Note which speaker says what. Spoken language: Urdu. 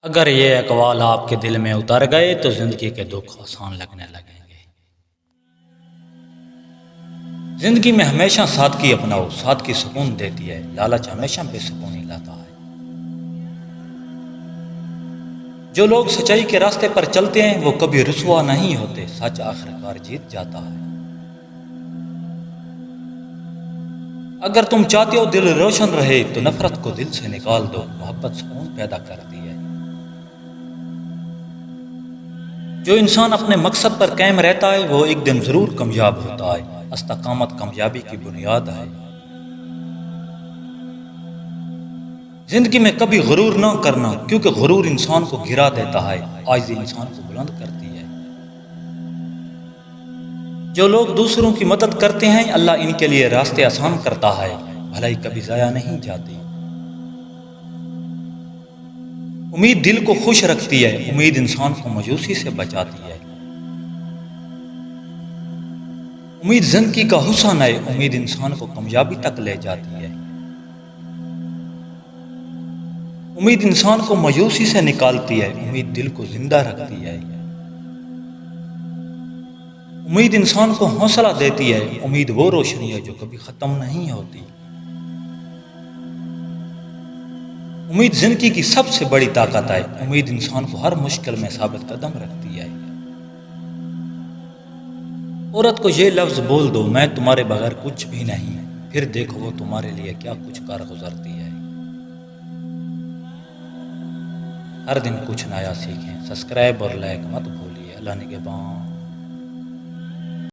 Speaker 1: اگر یہ اقوال آپ کے دل میں اتر گئے تو زندگی کے دکھ آسان لگنے لگیں گے۔ زندگی میں ہمیشہ سادگی اپناؤ، سادگی سکون دیتی ہے، لالچ ہمیشہ بے سکونی لاتا ہے۔ جو لوگ سچائی کے راستے پر چلتے ہیں وہ کبھی رسوا نہیں ہوتے، سچ آخرکار جیت جاتا ہے۔ اگر تم چاہتے ہو دل روشن رہے تو نفرت کو دل سے نکال دو، محبت سکون پیدا کرتی ہے۔ جو انسان اپنے مقصد پر قائم رہتا ہے وہ ایک دن ضرور کامیاب ہوتا ہے، استقامت کامیابی کی بنیاد ہے۔ زندگی میں کبھی غرور نہ کرنا، کیونکہ غرور انسان کو گرا دیتا ہے، عاجزی انسان کو بلند کرتی ہے۔ جو لوگ دوسروں کی مدد کرتے ہیں اللہ ان کے لیے راستے آسان کرتا ہے، بھلائی کبھی ضائع نہیں جاتی۔ امید دل کو خوش رکھتی ہے، امید انسان کو مایوسی سے بچاتی ہے۔ امید زندگی کا حسن ہے، امید انسان کو کامیابی تک لے جاتی ہے۔ امید انسان کو مایوسی سے نکالتی ہے، امید دل کو زندہ رکھتی ہے۔ امید انسان کو حوصلہ دیتی ہے، امید وہ روشنی ہے جو کبھی ختم نہیں ہوتی۔ امید زندگی کی سب سے بڑی طاقت ہے، امید انسان کو ہر مشکل میں ثابت قدم رکھتی ہے۔ عورت کو یہ لفظ بول دو، میں تمہارے بغیر کچھ بھی نہیں، پھر دیکھو وہ تمہارے لیے کیا کچھ کر گزرتی ہے۔ ہر دن کچھ نیا سیکھیں، سبسکرائب اور لائک مت بھولیے۔ اللہ نگہبان۔